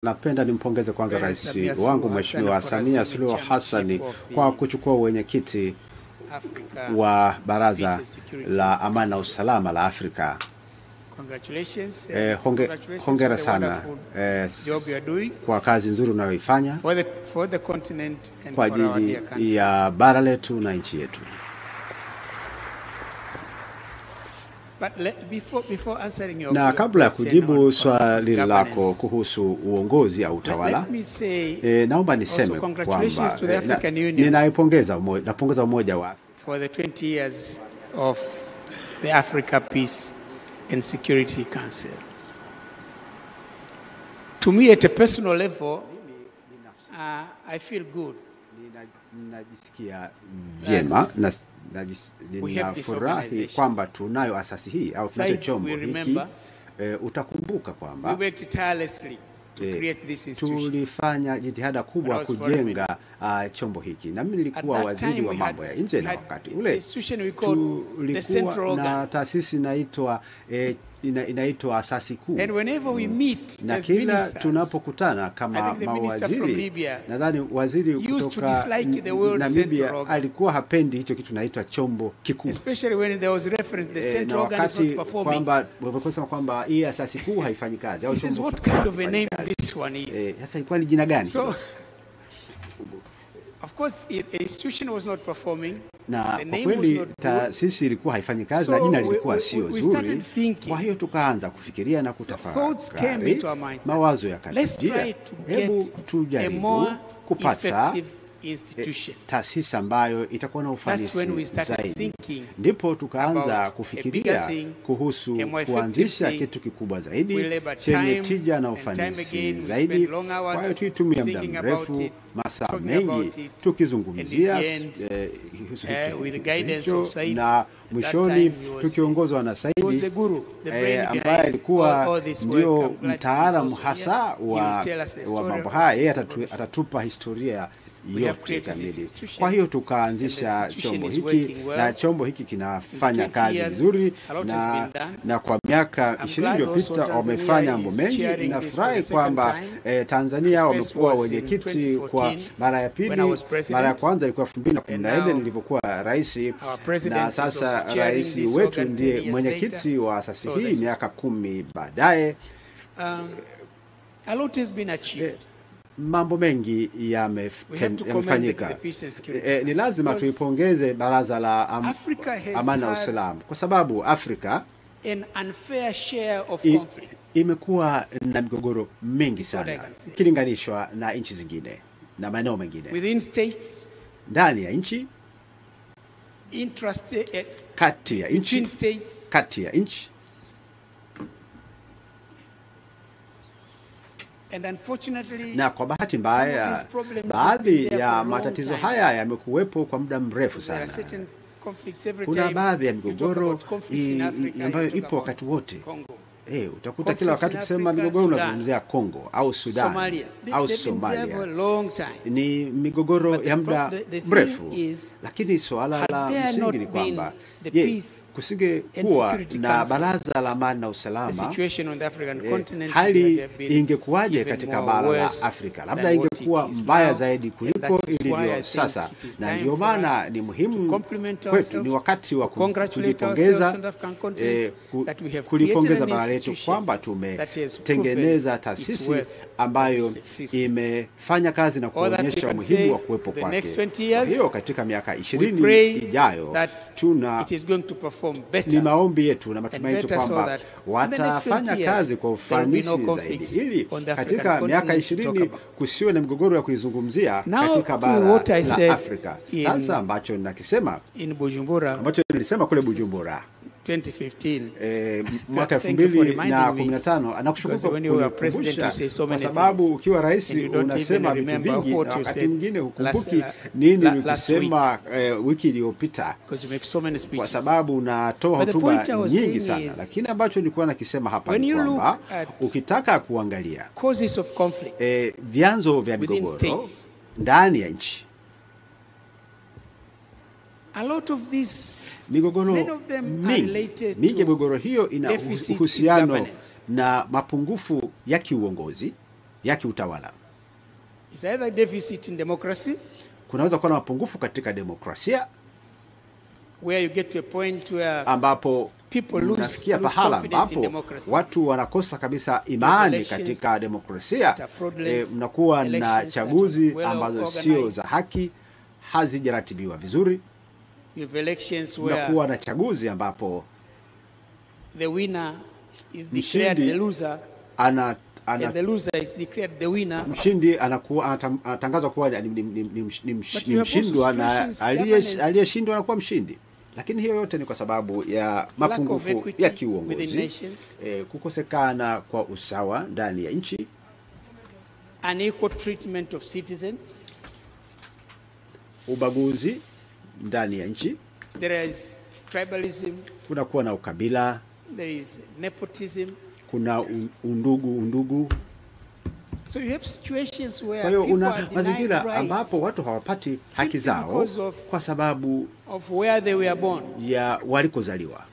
Napenda nimpongeze kwanza rais wangu Mheshimiwa Samia Suluhu Hassan kwa kuchukua wenyekiti wa Baraza la Amani na Usalama la Afrika. Hongera sana kwa kazi nzuri unayoifanya kwa ajili ya bara letu na nchi yetu. Na kabla ya kujibu swali lako kuhusu uongozi au utawala, naomba niseme kwamba ninapongeza umoja wa for the 20 years of the Africa Peace and Security Council. To me, at a personal level, I feel good. Najisikia vyema na ninafurahi kwamba tunayo asasi hii au tunacho chombo hiki. Utakumbuka kwamba tulifanya jitihada kubwa kujenga chombo hiki, na mimi nilikuwa waziri wa mambo ya nje, na wakati ule tulikuwa na taasisi inaitwa asasi kuu, na kila tunapokutana kama mawaziri, nadhani waziri kutoka Namibia alikuwa hapendi hicho kitu naitwa chombo kikuu, especially when there was reference the central organ is not performing, kwamba hii asasi kuu haifanyi kazi au chombo. What kind of a name this one is? Sasa ilikuwa ni jina gani? So of course the institution was not performing, na kweli taasisi ilikuwa haifanyi kazi, na jina lilikuwa sio zuri. Kwa hiyo tukaanza kufikiria na kutafakari, mawazo yakatujia, hebu tujaribu kupata taasisi ambayo itakuwa na ufanisi zaidi. Ndipo tukaanza kufikiria kuhusu kuanzisha kitu kikubwa zaidi chenye tija na ufanisi zaidi. Kwa hiyo tulitumia muda mrefu, masaa mengi tukizungumzia na mwishoni tukiongozwa na Saidi ambaye alikuwa ndio mtaalamu hasa wa mambo haya. Yeye atatupa historia yote kamili. Kwa hiyo tukaanzisha chombo hiki, na chombo hiki kinafanya kazi nzuri, na kwa miaka 20 iliyopita wamefanya mambo mengi. Ninafurahi kwamba Tanzania wamekuwa wenyekiti kwa mara ya pili. Mara ya kwanza ilikuwa 2014 nilipokuwa rais, na sasa rais wetu ndiye mwenyekiti wa asasi hii miaka 10 baadaye. A lot has been achieved. Mambo mengi yamefanyika. Ni lazima tuipongeze Baraza la Amani na Usalama, kwa sababu Afrika an unfair share of conflicts. Imekuwa na migogoro mingi sana kilinganishwa na nchi zingine na maeneo mengine. Within states, ndani ya nchi, kati ya nchi, kati ya nchi. And unfortunately, na kwa bahati mbaya baadhi ya matatizo haya yamekuwepo kwa muda mrefu sana. Kuna baadhi ya migogoro ambayo ipo wakati wote. Utakuta kila wakati kusema migogoro unazungumzia Kongo au Sudan au Somalia. Ni migogoro ya muda mrefu, lakini swala la msingi ni kwamba kusinge kuwa na Baraza la Amani na Usalama, hali ingekuwaje katika bara la Afrika? Labda ingekuwa mbaya zaidi kuliko ilivyo sasa. Na ndio maana ni muhimu kwetu, ni wakati wa kulipongeza bara letu kwamba tumetengeneza taasisi ambayo imefanya kazi na kuonyesha umuhimu wa kuwepo kwake. Hiyo katika miaka 20 ijayo ni maombi yetu na matumaini yetu kwamba watafanya kazi kwa ufanisi zaidi, ili katika miaka 20 kusiwe na migogoro ya kuizungumzia katika bara la Afrika. Sasa ambacho ninakisema, ambacho nilisema kule Bujumbura 2015, mwaka 2015, anakushukuru kwa sababu ukiwa rais unasema vitu vingi, na wakati mwingine hukumbuki nini ulisema wiki iliyopita, kwa sababu unatoa hotuba nyingi sana. Lakini ambacho nilikuwa nakisema hapa ni kwamba ukitaka kuangalia vyanzo vya migogoro ndani ya nchi, a lot of this migogoro mingi migogoro hiyo ina uhusiano na mapungufu ya kiuongozi, ya kiutawala. It's either deficit in democracy, kunaweza kuwa na mapungufu katika demokrasia, where you get to a point where ambapo people lose pahala ambapo watu wanakosa kabisa imani katika demokrasia. Mnakuwa na chaguzi ambazo sio za haki, hazijaratibiwa vizuri. Mnakuwa na chaguzi ambapo the winner is declared the loser, and the loser is declared the winner. Mshindi anakuwa anatangazwa kuwa ni mshindwa, na aliyeshindwa anakuwa mshindi. Lakini hiyo yote ni kwa sababu ya mapungufu ya kiuongozi, kukosekana kwa usawa ndani ya nchi, unequal treatment of citizens, ubaguzi ndani ya nchi. There is tribalism, kuna kuwa na ukabila, there is nepotism, kuna undugu. So you have situations where kwa hiyo una mazingira ambapo watu hawapati haki zao kwa sababu of where they were born, ya walikozaliwa.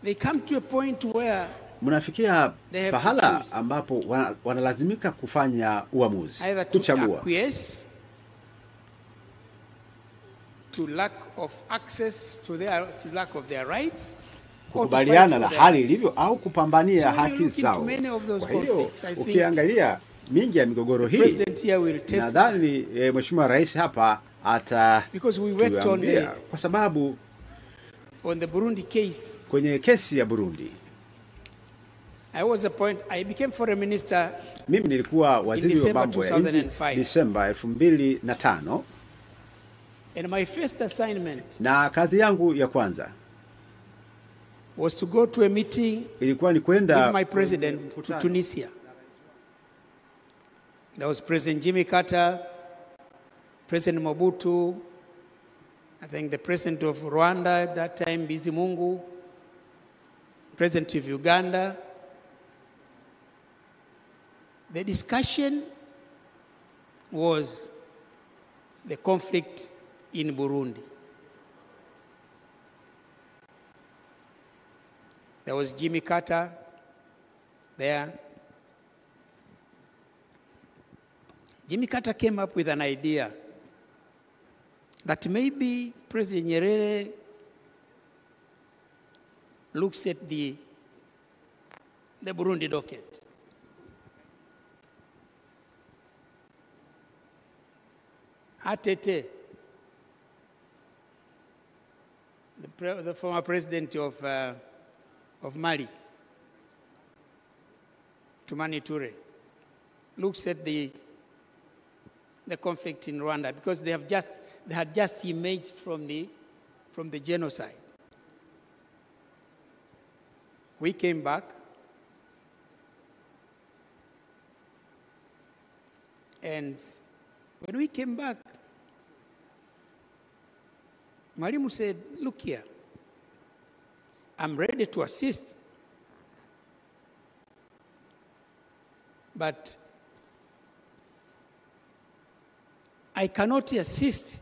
They come to a point where mnafikia pahala ambapo wanalazimika kufanya uamuzi, kuchagua to lack of access to lack of their rights, kukubaliana na hali ilivyo au kupambania haki zao. Kwa hiyo ukiangalia mingi ya migogoro hii, nadhani Mheshimiwa Rais hapa atatuambia, kwa sababu on the Burundi case, kwenye kesi ya Burundi, I became foreign minister. Mimi nilikuwa waziri wa mambo ya nje Disemba 2005. And my first assignment, na kazi yangu ya kwanza, was to go to a meeting ilikuwa ni kwenda with my president to Tunisia. There was President Jimmy Carter, President Mobutu, I think the president of Rwanda at that time, Bizimungu, president of Uganda. The discussion was the conflict in Burundi. There was Jimmy Carter there. Jimmy Carter came up with an idea that maybe President Nyerere looks at the Burundi docket. Atete, the former president of Mali, Tumani Ture, looks at the conflict in Rwanda, because they had just emerged from the genocide. We came back, and when we came back, Mwalimu said, look here, I'm ready to assist, but I cannot assist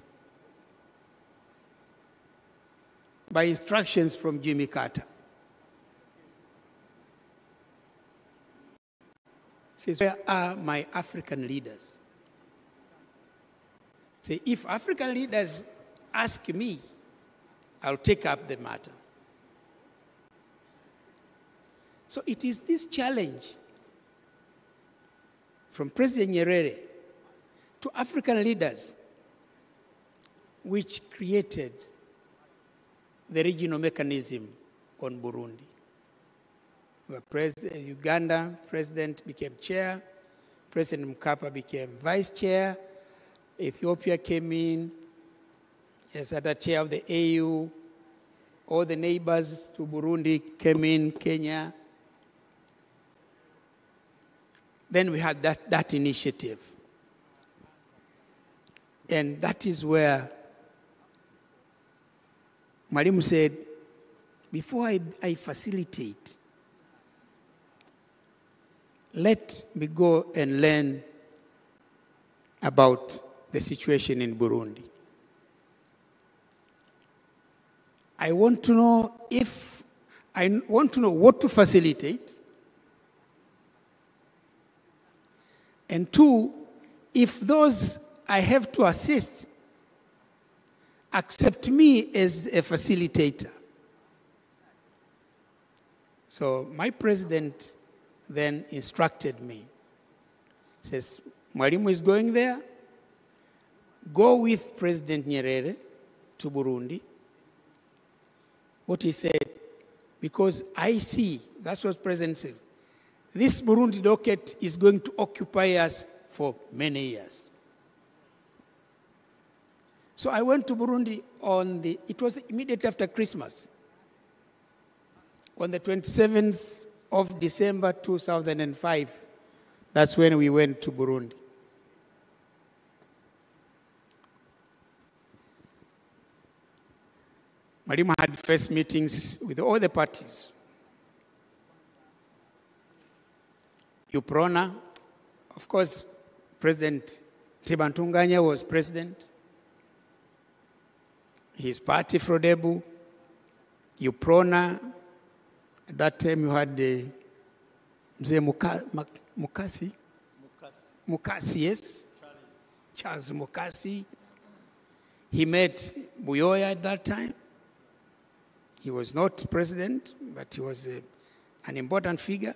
by instructions from Jimmy Carter. He says, where are my African leaders? Say, if African leaders ask me, I'll take up the matter. So it is this challenge from President Nyerere to African leaders which created the regional mechanism on Burundi. Uganda president became chair, President Mkapa became vice chair, Ethiopia came in as the chair of the AU, all the neighbors to Burundi came in, Kenya. Then we had that initiative. And that is where Mwalimu said, before I facilitate, let me go and learn about the situation in Burundi. I want to know if I want to know what to facilitate. And two, if those I have to assist accept me as a facilitator. So my president then instructed me. Says, Mwalimu is going there. Go with President Nyerere to Burundi. What he said, because I see, that's what President said, this Burundi docket is going to occupy us for many years. So I went to Burundi it was immediately after Christmas, on the 27th of December 2005. That's when we went to Burundi. Mwalimu had first meetings with all the parties. UPRONA, of course, President Tebantunganya was president. His party, Frodebu, UPRONA, at that time you had Mzee Mukasi, yes? Charles Mukasi. He met Buyoya at that time. He was not president, but he was an important figure.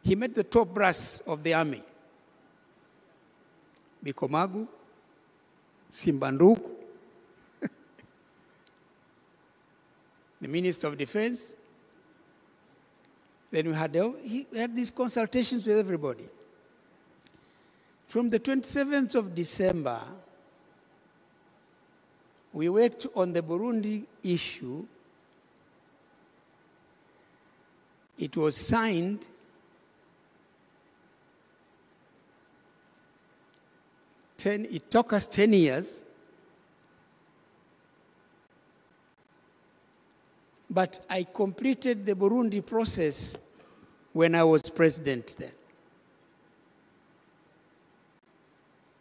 He met the top brass of the army. Bikomagu, Simbanduku, the Minister of Defense. Then we had these consultations with everybody. From the 27th of December, we worked on the Burundi issue. It was signed it took us 10 years, but I completed the Burundi process when I was president then.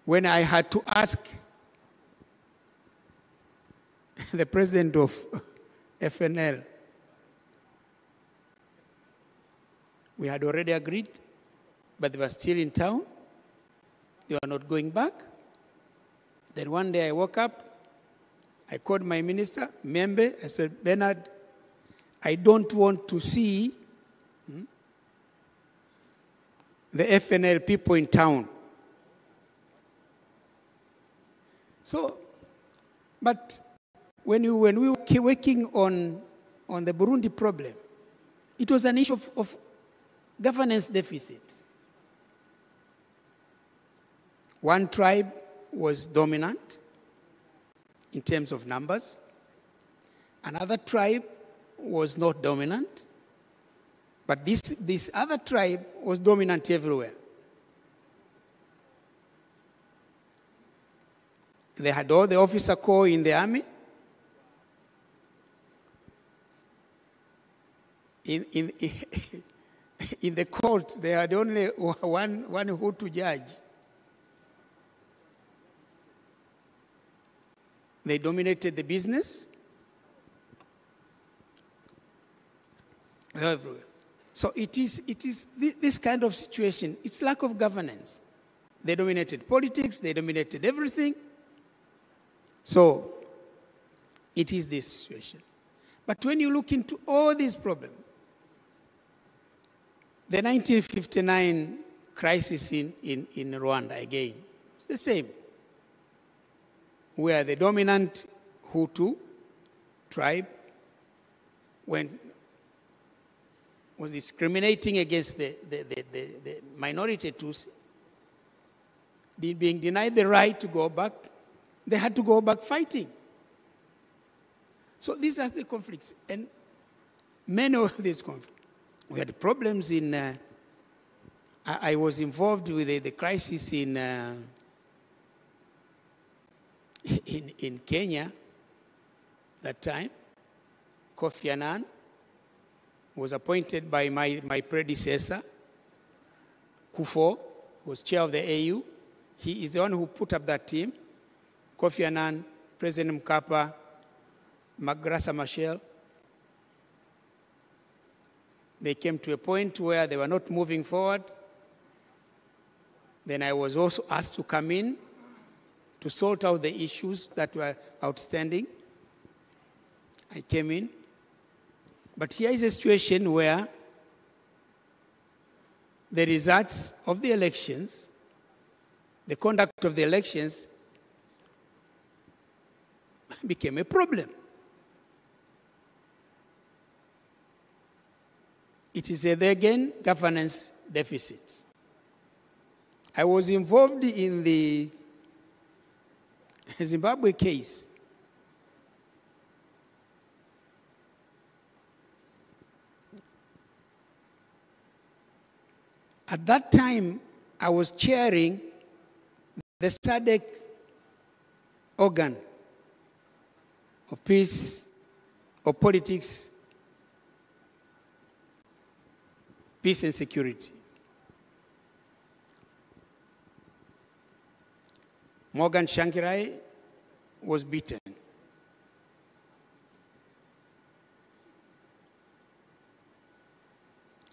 When I had to ask the president of FNL, we had already agreed, but they were still in town. They were not going back. Then one day I woke up, I called my minister, Membe, I said, Bernard, I don't want to see the FNL people in town. So, but when we were working on the Burundi problem, it was an issue of governance deficit. One tribe was dominant in terms of numbers. Another tribe was not dominant. But this other tribe was dominant everywhere. They had all the officer corps in the army. In the court, they had only one who to judge. They dominated the business. Everywhere. So it is this kind of situation. It's lack of governance. They dominated politics. They dominated everything. So it is this situation. But when you look into all these problems, the 1959 crisis in Rwanda again, it's the same. Where the dominant Hutu tribe was discriminating against the minority Tutsi, being denied the right to go back, they had to go back fighting. So these are the conflicts. And many of these conflicts. We had problems in, I was involved with the crisis in Kenya that time. Kofi Annan was appointed by my predecessor, Kufo, who was chair of the AU. He is the one who put up that team. Kofi Annan, President Mkapa, Magrasa Machel. They came to a point where they were not moving forward. Then I was also asked to come in to sort out the issues that were outstanding. I came in. But here is a situation where the results of the elections, the conduct of the elections, became a problem. It is again governance deficits. I was involved in the Zimbabwe case. At that time, I was chairing the SADC organ of peace, of politics, peace and security. Morgan Tsvangirai was beaten.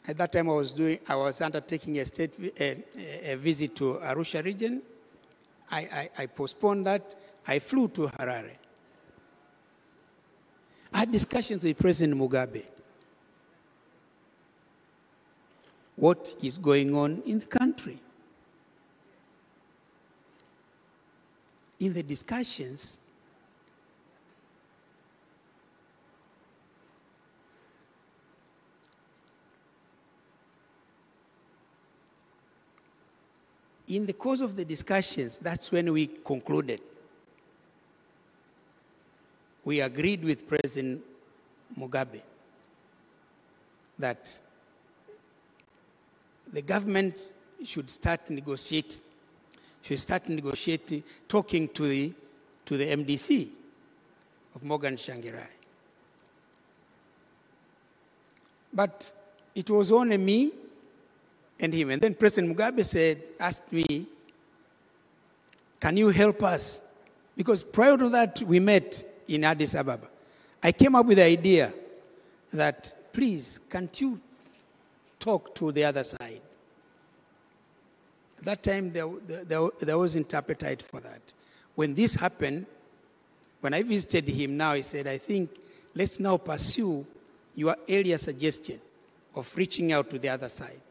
At that time, I was undertaking a visit to Arusha region. I postponed that. I flew to Harare. I had discussions with President Mugabe. What is going on in the country? In the discussions, in the course of the discussions, that's when we concluded. We agreed with President Mugabe that the government should start negotiating, talking to the MDC of Morgan Tsvangirai. But it was only me and him. And then President Mugabe asked me, can you help us? Because prior to that, we met in Addis Ababa. I came up with the idea that, please, can't you talk to the other side? At that time, there wasn't appetite for that. When this happened, when I visited him now, he said, I think let's now pursue your earlier suggestion of reaching out to the other side.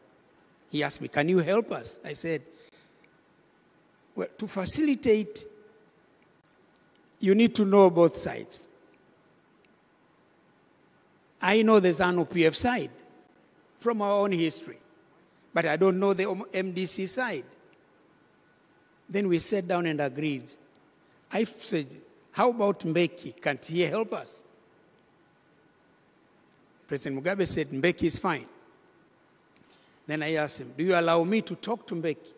He asked me, can you help us? I said, well, to facilitate, you need to know both sides. I know the ZANU-PF side from our own history, but I don't know the MDC side. Then we sat down and agreed. I said, how about Mbeki? Can't he help us? President Mugabe said, Mbeki is fine. Then I asked him, do you allow me to talk to Mbeki?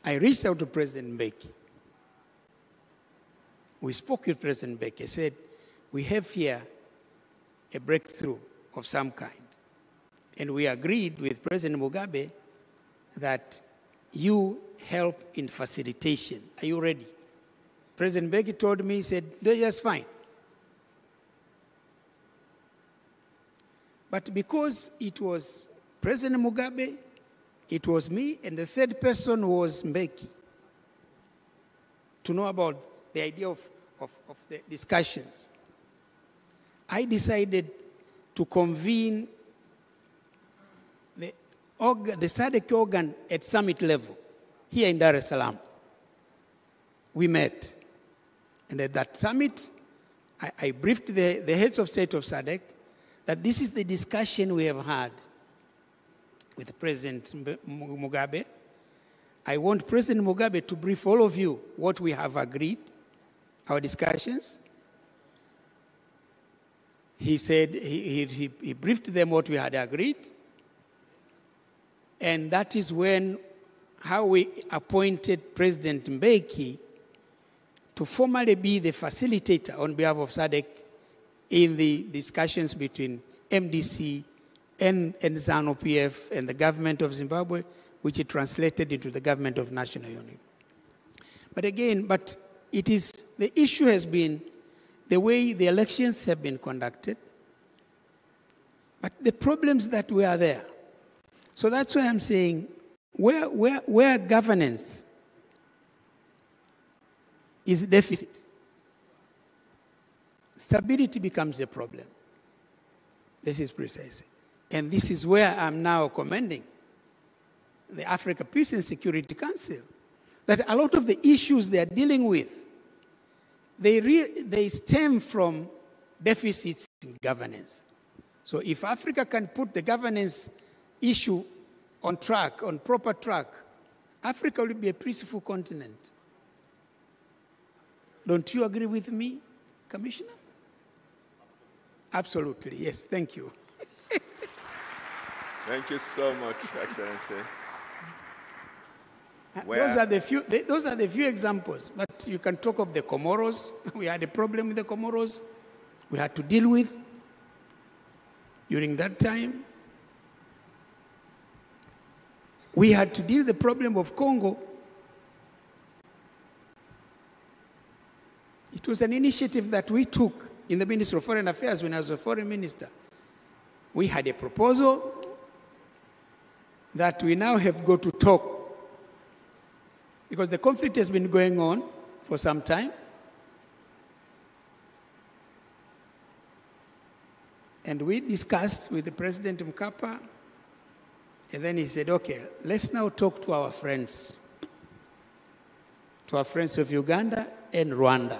I reached out to President Mbeki. We spoke with President Mbeki. I said, we have here a breakthrough of some kind. And we agreed with President Mugabe that you help in facilitation. Are you ready? President Mbeki told me, he said, yes, fine. But because it was President Mugabe, it was me, and the third person was Mbeki, to know about the idea of the discussions, I decided to convene the SADC organ at summit level here in Dar es Salaam. We met. And at that summit, I briefed the heads of state of SADC that this is the discussion we have had with President Mugabe. I want President Mugabe to brief all of you what we have agreed, our discussions. He said, he briefed them what we had agreed. And that is how we appointed President Mbeki to formally be the facilitator on behalf of SADC in the discussions between MDC and ZANU-PF and the government of Zimbabwe, which it translated into the government of national unity. But again, the issue has been the way the elections have been conducted. But the problems that were there. So that's why I'm saying where governance is deficit, stability becomes a problem. This is precisely. And this is where I'm now commending the Africa Peace and Security Council, that a lot of the issues they are dealing with, they stem from deficits in governance. So if Africa can put the governance issue on track, on proper track, Africa will be a peaceful continent. Don't you agree with me, Commissioner? Absolutely, yes, thank you. Thank you so much, Excellency. Those are the few examples, but you can talk of the Comoros. We had a problem with the Comoros we had to deal with during that time. We had to deal with the problem of Congo. It was an initiative that we took in the Ministry of Foreign Affairs when I was a foreign minister. We had a proposal that we now have got to talk, because the conflict has been going on for some time. And we discussed with the President Mkapa, and then he said, okay, let's now talk to our friends of Uganda and Rwanda.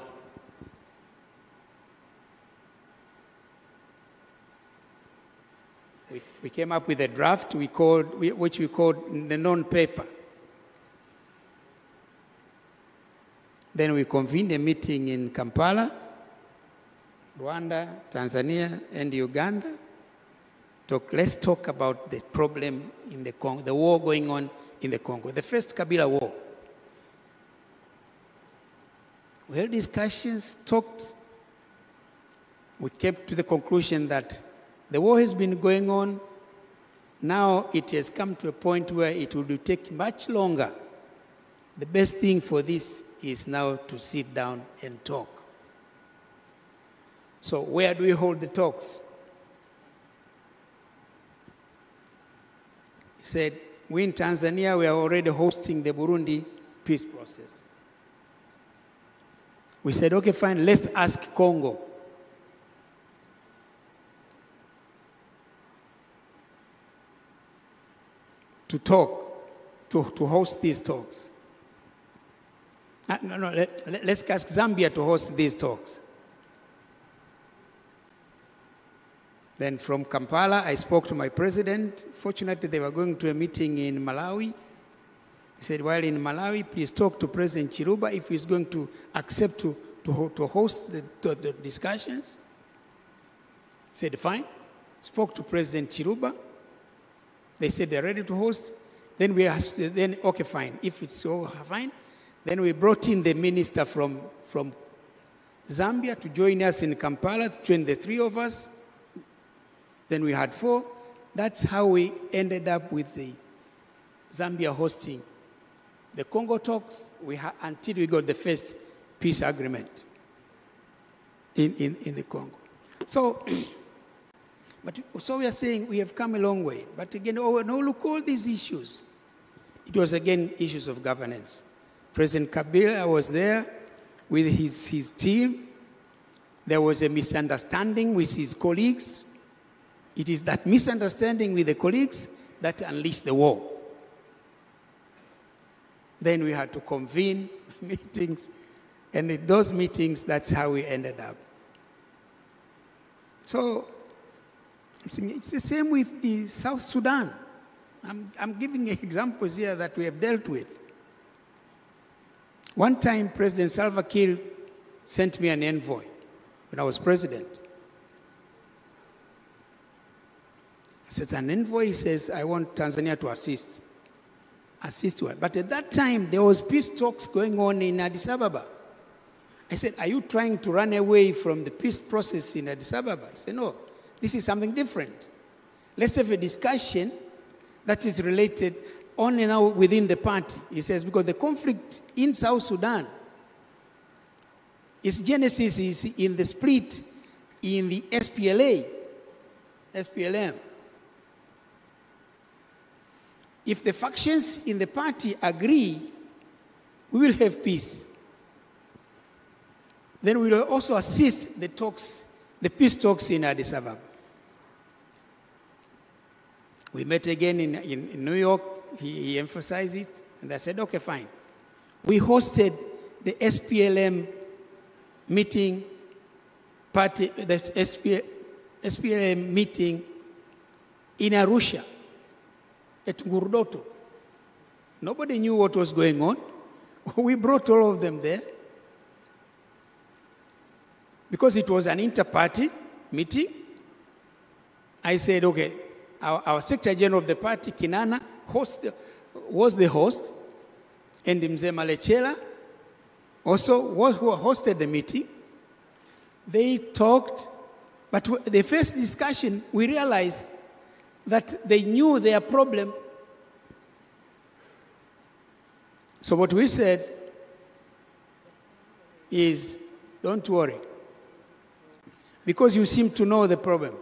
We came up with a draft which we called the non-paper. Then we convened a meeting in Kampala, Rwanda, Tanzania, and Uganda. Let's talk about the problem in the Congo, the war going on in the Congo, the first Kabila war. We had discussions, talked. We came to the conclusion that the war has been going on. Now it has come to a point where it will take much longer. The best thing for this is now to sit down and talk. So where do we hold the talks? He said, we in Tanzania, we are already hosting the Burundi peace process. We said, okay, fine, let's ask Congo. To talk, to host these talks. Let's ask Zambia to host these talks. Then from Kampala, I spoke to my president. Fortunately, they were going to a meeting in Malawi. He said, while in Malawi, please talk to President Chiluba if he's going to accept to host the discussions. He said, fine. Spoke to President Chiluba. They said they're ready to host. Then we asked, okay, fine. If it's all fine, then we brought in the minister from Zambia to join us in Kampala, to join the three of us. Then we had 4. That's how we ended up with the Zambia hosting the Congo talks until we got the first peace agreement in the Congo. So we are saying we have come a long way. But again, look, all these issues, it was again issues of governance. President Kabila was there with his team. There was a misunderstanding with his colleagues. It is that misunderstanding with the colleagues that unleashed the war. Then we had to convene meetings, and in those meetings, that's how we ended up. So it's the same with the South Sudan. I'm giving examples here that we have dealt with. One time, President Salva Kiir sent me an envoy when I was president. He says, an envoy says, I want Tanzania to assist. Assist what? But at that time, there was peace talks going on in Addis Ababa. I said, are you trying to run away from the peace process in Addis Ababa? He said, no, this is something different. Let's have a discussion that is related only now within the party. He says, because the conflict in South Sudan, its genesis is in the split in the SPLA. SPLM. If the factions in the party agree, we will have peace. Then we will also assist the talks, the peace talks in Addis Ababa. We met again in New York. He emphasized it, and I said, okay, fine. We hosted the SPLM meeting, the SPLM meeting in Arusha, at Ngurdoto. Nobody knew what was going on. We brought all of them there. Because it was an inter-party meeting, I said, okay, our Secretary General of the party, Kinana, was the host, and Mzee Malechela also hosted the meeting. They talked, but the first discussion, we realized that they knew their problem. So what we said is, don't worry. Because you seem to know the problem.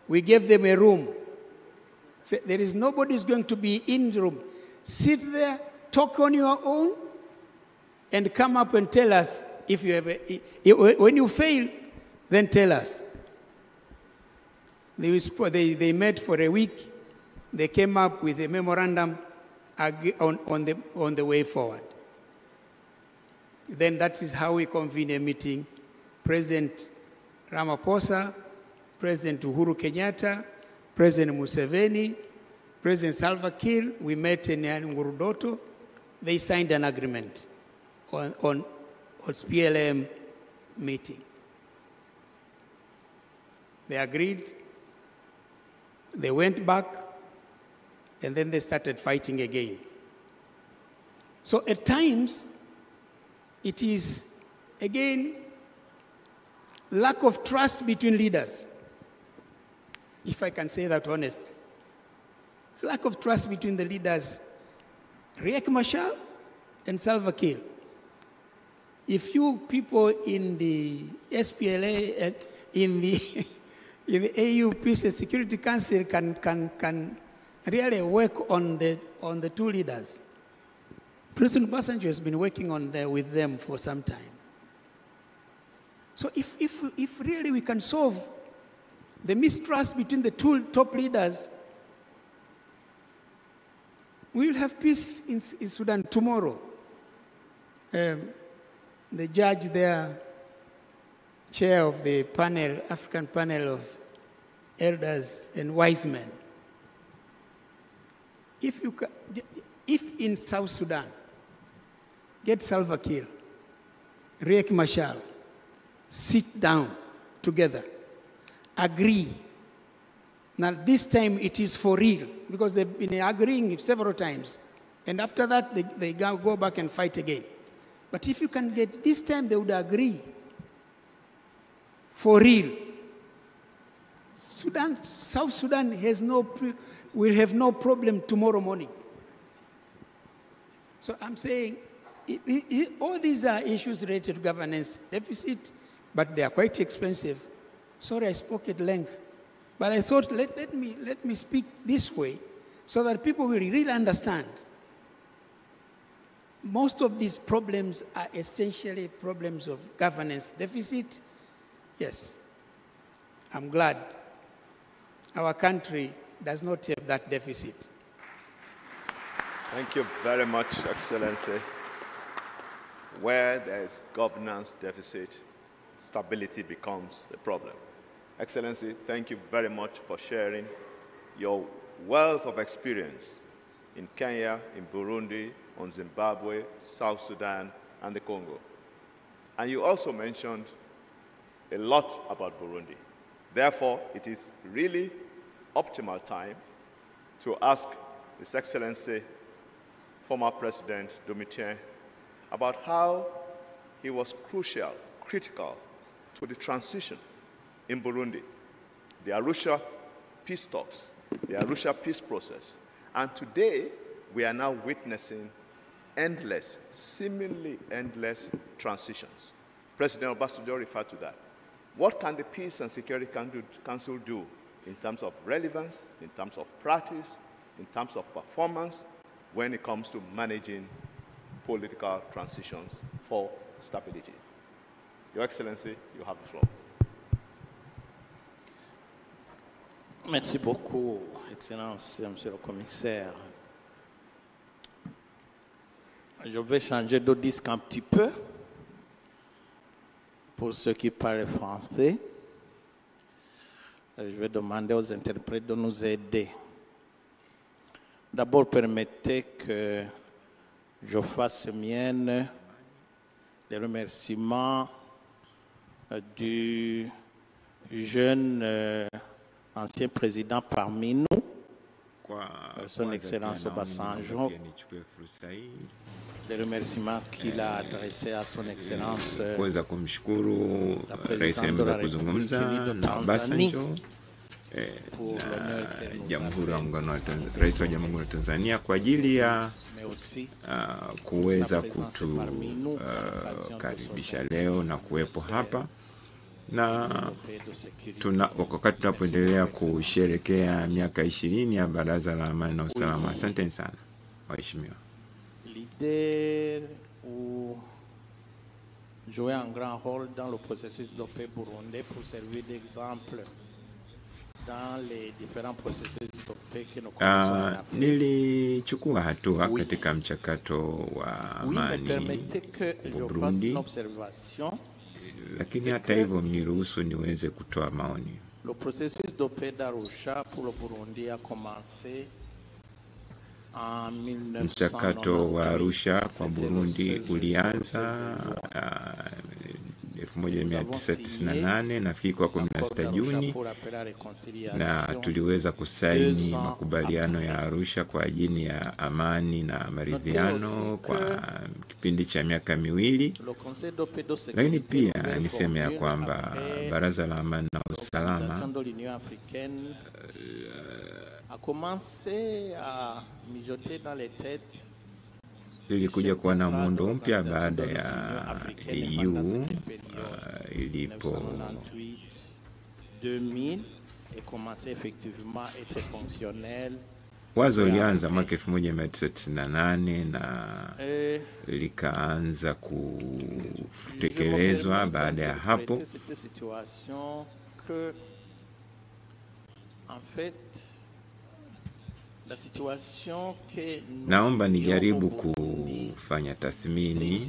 We gave them a room. So there is nobody who's going to be in the room. Sit there, talk on your own, and come up and tell us if you have when you fail, then tell us. They met for a week. They came up with a memorandum on the way forward. Then that is how we convene a meeting. President Ramaphosa, President Uhuru Kenyatta, President Museveni, President Salva Kiir, we met in Ngurdoto. They signed an agreement on SPLM meeting. They agreed, they went back, and then they started fighting again. So at times, it is, again, lack of trust between leaders, if I can say that honestly. It's lack of trust between the leaders, Riek Machar and Salva Kiir. If you people in the SPLA, in the AU Peace and Security Council can really work on the two leaders. President Obasanjo has been working with them for some time. So if really we can solve the mistrust between the two top leaders, we will have peace in Sudan tomorrow. The judge there, chair of the panel, African panel of elders and wise men. If in South Sudan, get Salva Kiir, Riek Machar, sit down together, agree. Now this time it is for real, because they've been agreeing several times. And after that, they go back and fight again. But if you can get, this time they would agree for real. South Sudan will have no problem tomorrow morning. So I'm saying, all these are issues related to governance deficit, but they are quite expensive. Sorry, I spoke at length. But I thought, let me speak this way so that people will really understand. Most of these problems are essentially problems of governance deficit. Yes, I'm glad our country does not have that deficit. Thank you very much, Excellency. Where there is governance deficit, stability becomes a problem. Excellency, thank you very much for sharing your wealth of experience in Kenya, in Burundi, on Zimbabwe, South Sudan, and the Congo. And you also mentioned a lot about Burundi. Therefore, it is really optimal time to ask His Excellency, former President Domitien, about how he was critical to the transition in Burundi, the Arusha peace talks, the Arusha peace process. And today, we are now witnessing seemingly endless transitions. President Obasanjo referred to that. What can the Peace and Security Council do in terms of relevance, in terms of practice, in terms of performance, when it comes to managing political transitions for stability. Your Excellency, you have the floor. Merci beaucoup, Excellence, Monsieur le Commissaire. Je vais changer de disque un petit peu pour ceux qui parlent français. Je vais demander aux interprètes de nous aider. D'abord, permettez que je fasse mienne les remerciements du jeune ancien président parmi nous, son Excellence Obasanjo, les remerciements qu'il a adressés à son Excellence kuweza kumshukuru Rais wa kuzungumza na Obasanjo Rais wa Jamhuri ya Tanzania kwa ajili ya kuweza kutukaribisha leo na kuwepo hapa, na wakati tunapoendelea kusherehekea miaka 20 ya Baraza la Amani na Usalama. Asante sana waheshimiwa. Leader ou jouer un grand rôle dans le processus de paix burundais pour servir d'exemple dans les différents processus de paix que nous connaissons en Afrique. Nilichukua hatua katika mchakato wa amani Burundi, lakini hata hivyo mniruhusu niweze kutoa maoni. Le processus de paix d'Arusha pour le Burundi a commencé en 1998. Mchakato wa Arusha kwa Burundi ulianza 1998 nafikiri kwa 16 Juni, na tuliweza kusaini makubaliano ya Arusha kwa ajili ya amani na maridhiano kwa kipindi cha miaka 2. Lakini pia niseme ya kwamba Baraza la Amani na Usalama a commencé à mijoter dans les têtes ilikuja kuwa na muundo mpya baada ya EU ilipo 2000 et commencé effectivement à être fonctionnel. Wazo lianza mwaka 1998 na likaanza kutekelezwa baada ya hapo. En fait, la situation que naomba nijaribu kufanya tathmini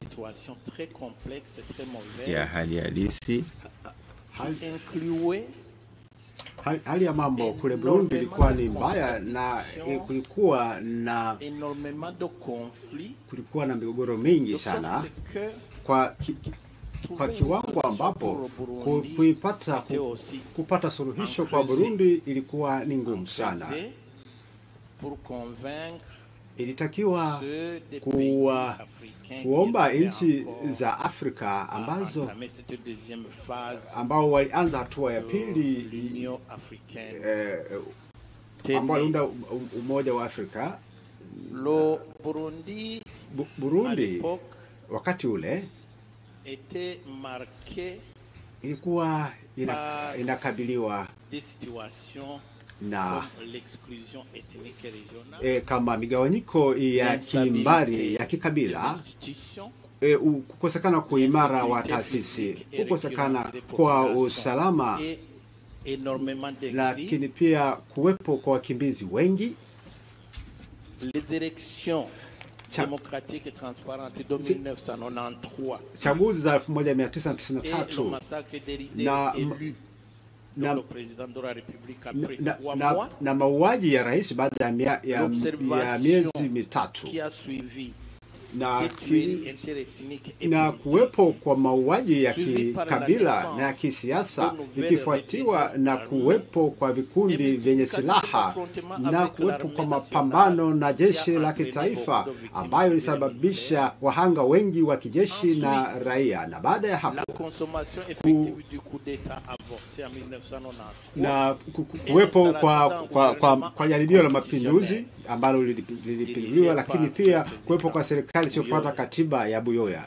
ya hali halisi. Hali ya mambo kule Burundi ilikuwa ni mbaya, na kulikuwa na migogoro mingi sana kwa kiwango ambapo kupata suluhisho kwa Burundi ilikuwa ni ngumu sana. Ilitakiwa kuomba nchi za Afrika ambao walianza hatua ya pili ambao waliunda Umoja wa Afrika. Burundi wakati ule ilikuwa inakabiliwa na kama migawanyiko ya kimbari ya kikabila, kukosekana kwa imara wa taasisi, kukosekana kwa usalama, lakini pia kuwepo kwa wakimbizi wengi. Les élections démocratiques et transparentes de 1993, chaguzi za 1993 na mauaji ya rais baada ya miezi mitatu, na kuwepo kwa mauaji ya kikabila na ya kisiasa, ikifuatiwa na kuwepo kwa vikundi vyenye silaha na kuwepo kwa mapambano na jeshi la kitaifa ambayo ilisababisha wahanga wengi wa kijeshi na raia. Na baada ya hapo na kuwepo kwa jaribio la mapinduzi ambalo lilipinduliwa, lakini pia kuwepo kwa serikali isiyofuata katiba ya Buyoya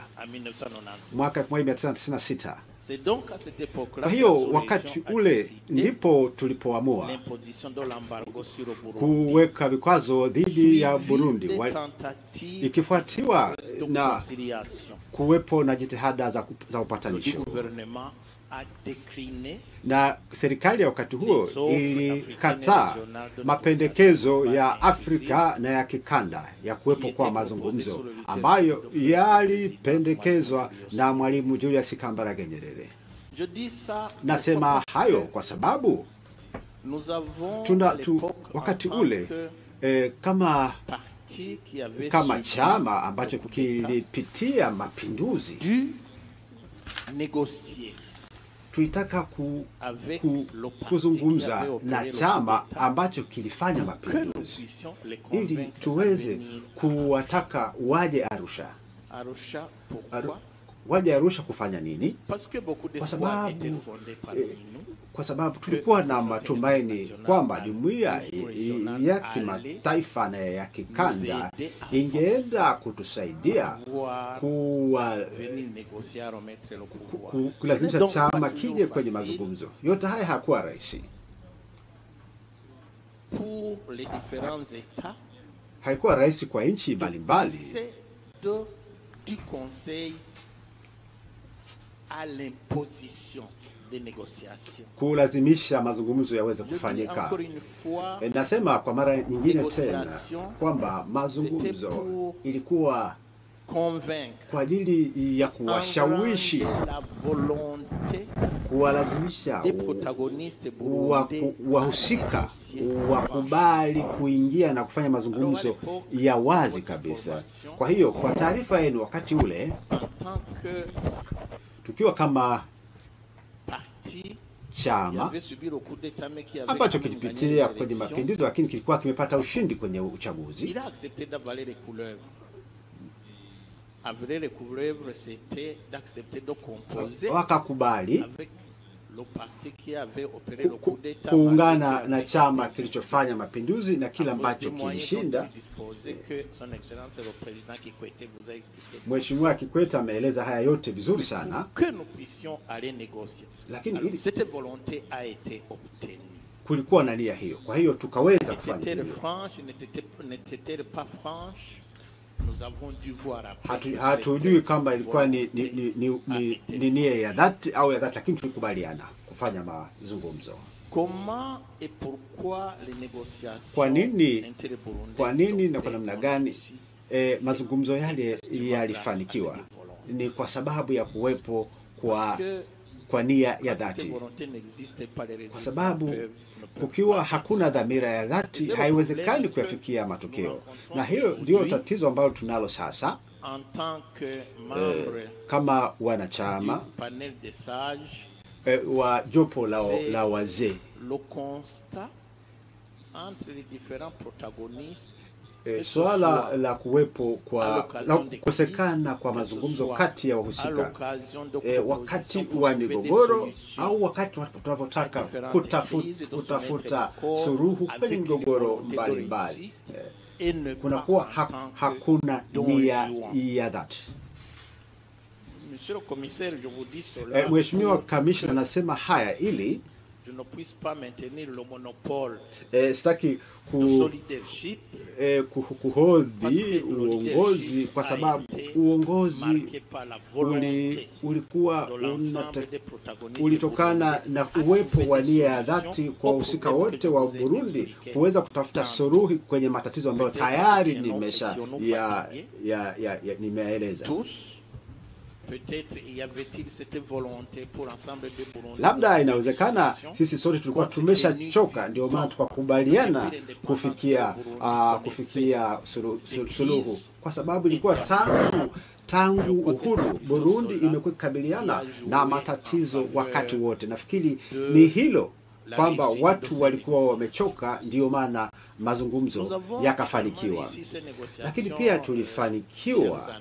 mwaka 1996. Kwa hiyo wakati ule ndipo tulipoamua kuweka vikwazo dhidi ya Burundi, ikifuatiwa na kuwepo na jitihada za upatanisho. Na serikali ya wakati huo ilikataa mapendekezo ya Afrika na ya kikanda ya kuwepo kwa mazungumzo ambayo yalipendekezwa na Mwalimu Julius Kambarage Nyerere. Nasema hayo kwa sababu wakati ule kama chama ambacho kilipitia mapinduzi, tulitaka kuzungumza na chama ambacho kilifanya mapinduzi ili tuweze kuwataka waje Arusha. Waje Arusha kufanya nini? Kwa sababu tulikuwa na matumaini kwamba jumuiya ya kimataifa na ya kikanda ingeenda kutusaidia kulazimisha chama kije kwenye mazungumzo. Yote haya hakuwa rahisi. Haikuwa rahisi kwa nchi mbalimbali kulazimisha mazungumzo yaweze kufanyika. Nasema kwa mara nyingine tena kwamba mazungumzo ilikuwa kwa ajili ya kuwashawishi, kuwalazimisha wahusika wakubali kuingia na kufanya mazungumzo ya wazi kabisa. Kwa hiyo kwa taarifa yenu, wakati ule tukiwa kama chama ambacho kilipitia kwenye mapinduzi lakini kilikuwa kimepata ushindi kwenye uchaguzi, wakakubali kuungana na chama kilichofanya mapinduzi na kila ambacho kilishinda. Mheshimiwa Kikwete ameeleza haya yote vizuri sana, lakini kulikuwa na nia hiyo. Kwa hiyo tukaweza kufanya hivyo. Hatujui kama ilikuwa ni nia ya dhati au ya dhati, lakini tulikubaliana kufanya mazungumzo. Kwa nini na kwa namna gani mazungumzo yale yalifanikiwa? Ni kwa sababu ya kuwepo kwa nia ya dhati. Kwa sababu kukiwa hakuna dhamira ya dhati, haiwezekani kuyafikia matokeo. Na hilo ndio tatizo ambalo tunalo sasa. Kama wanachama wa jopo la wazee, swala la kuwepo la kukosekana kwa mazungumzo kati ya wahusika wakati wa migogoro au wakati tunapotaka kutafuta suluhu kwenye migogoro mbalimbali, kunakuwa hakuna nia ya dhati. Mheshimiwa Kamishna anasema haya ili sitaki kuhodhi uongozi, kwa sababu uongozi ulitokana na uwepo wa nia ya dhati kwa wahusika wote wa Burundi kuweza kutafuta suluhu kwenye matatizo ambayo tayari nimeeleza. Labda inawezekana sisi sote tulikuwa tumeshachoka, ndio maana tukakubaliana kufikia suluhu, kwa sababu ilikuwa tangu uhuru Burundi imekuwa kukabiliana na matatizo wakati wote. Nafikiri ni hilo kwamba watu walikuwa wamechoka, ndio maana mazungumzo yakafanikiwa. Lakini pia tulifanikiwa,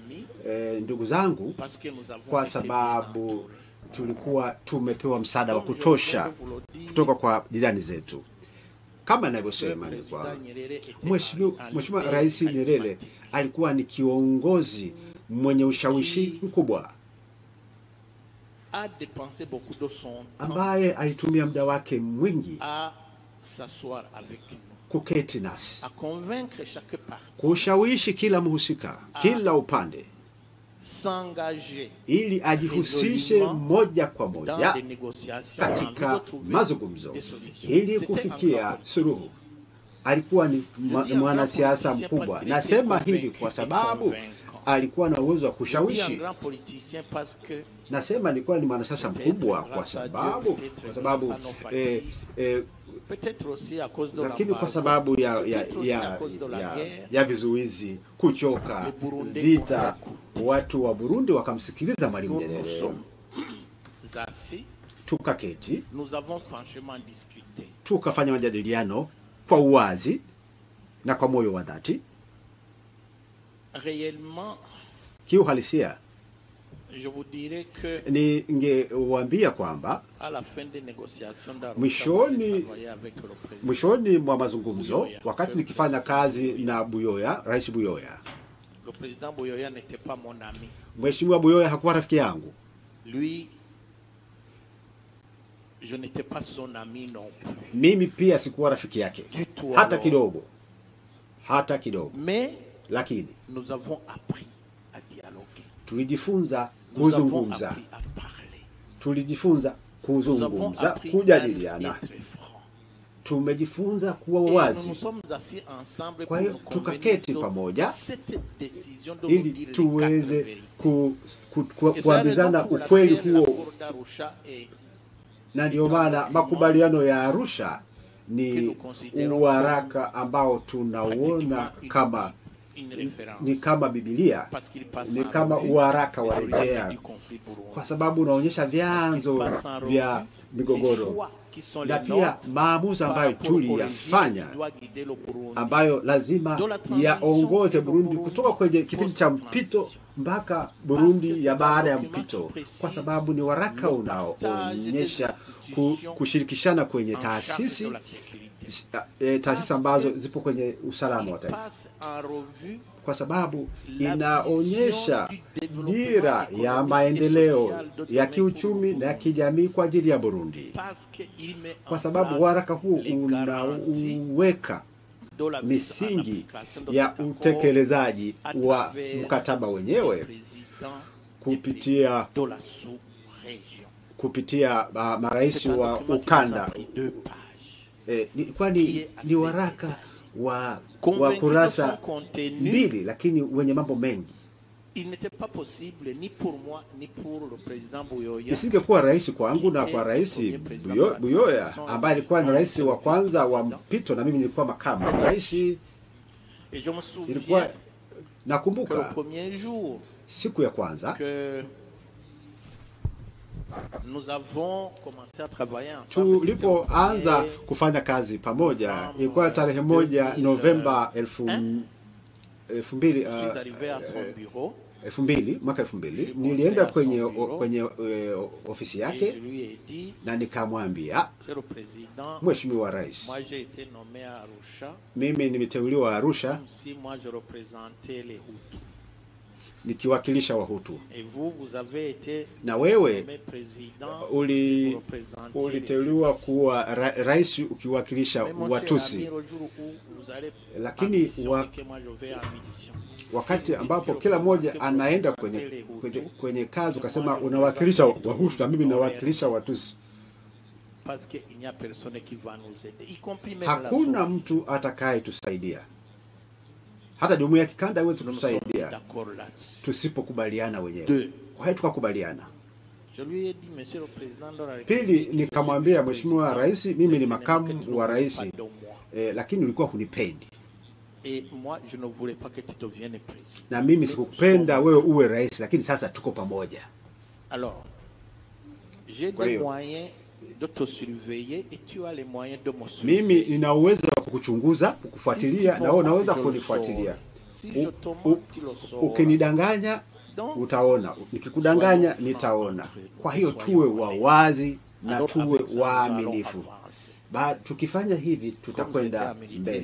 ndugu zangu, kwa sababu tulikuwa tumepewa msaada wa kutosha kutoka kwa jirani zetu. Kama ninavyosema ni kwa Mheshimiwa Rais Nyerere alikuwa ni kiongozi mwenye ushawishi mkubwa. a dépensé beaucoup de son temps ambaye alitumia muda wake mwingi à s'asseoir avec nous, kuketi nasi, à convaincre chaque partie, kushawishi kila mhusika, kila upande, s'engager ili ajihusishe moja kwa moja katika mazungumzo ili kufikia suluhu. Alikuwa ni mwanasiasa mkubwa. Nasema hili kwa sababu alikuwa na uwezo wa kushawishi. Nasema alikuwa ni mwanasiasa mkubwa kwa sababu lakini kwa sababu ya vizuizi, kuchoka, vita, watu wa Burundi wakamsikiliza Mwalimu Nyerere. Tukaketi, tukafanya majadiliano kwa uwazi na kwa moyo wa dhati. Kiuhalisia, ningewaambia kwamba mwishoni mwa mazungumzo, wakati nikifanya kazi na Buyoya, Rais Buyoya, Mheshimiwa Buyoya hakuwa rafiki yangu. Je n'étais pas son ami non plus. Mimi pia sikuwa rafiki yake hata kidogo, hata kidogo. Mais lakini nous avons appris à dialoguer. Tulijifunza kuzungumza. Tulijifunza kuzungumza, kujadiliana. Tumejifunza kuwa wazi. Kwa hiyo tukaketi pamoja ili tuweze kuambizana ukweli huo. Na ndio maana makubaliano ya Arusha ni waraka ambao tunauona kama ni kama Biblia, ni kama waraka wa rejea, kwa sababu unaonyesha vyanzo vya migogoro na pia maamuzi ambayo tuliyafanya ambayo lazima yaongoze Burundi kutoka kwenye kipindi cha mpito mpaka Burundi ya baada ya mpito, kwa sababu ni waraka unaoonyesha kushirikishana kwenye taasisi ambazo zipo kwenye usalama wa taifa, kwa sababu inaonyesha dira ya maendeleo ya kiuchumi na ya kijamii kwa ajili ya Burundi, kwa sababu waraka huu unaweka misingi ya utekelezaji wa mkataba wenyewe kupitia marais wa ukanda. Ni waraka wa kurasa 2 lakini wenye mambo mengi. Il n'était pas possible ni pour moi ni pour le président Buyoya. Isingekuwa rais kwangu na kwa rais Buyoya ambaye alikuwa ni rais wa kwanza wa mpito na mimi nilikuwa makamu wa rais. Ilikuwa nakumbuka siku ya kwanza nous avons commencé à travailler ensemble. Tulipoanza kufanya kazi pamoja ilikuwa tarehe 1 Novemba 2000 mwaka 2000. Nilienda kwenye ofisi yake na nikamwambia, Mheshimiwa Rais, mimi nimeteuliwa Arusha nikiwakilisha Wahutu, na wewe uliteuliwa kuwa rais ukiwakilisha Watusi. Lakini wakati ambapo kila mmoja anaenda kwenye kazi, ukasema unawakilisha Wahutu na mimi nawakilisha Watusi. Hakuna mtu atakaye tusaidia, hata jumuiya ya kikanda haiwezi kutusaidia tusipokubaliana wenyewe. Kwa hiyo tukakubaliana. Pili, nikamwambia Mheshimiwa Rais, mimi ni makamu wa rais, lakini ulikuwa hunipendi. Na mimi sikupenda wewe uwe rais, lakini sasa tuko pamoja. Alors, j'ai des moyens de te surveiller et tu as les moyens de me surveiller. Mimi nina uwezo wa kukuchunguza, kukufuatilia, na wewe unaweza kunifuatilia. Ukinidanganya utaona, nikikudanganya nitaona. Kwa hiyo tuwe wawazi na tuwe waaminifu. Tukifanya hivi tutakwenda mbele.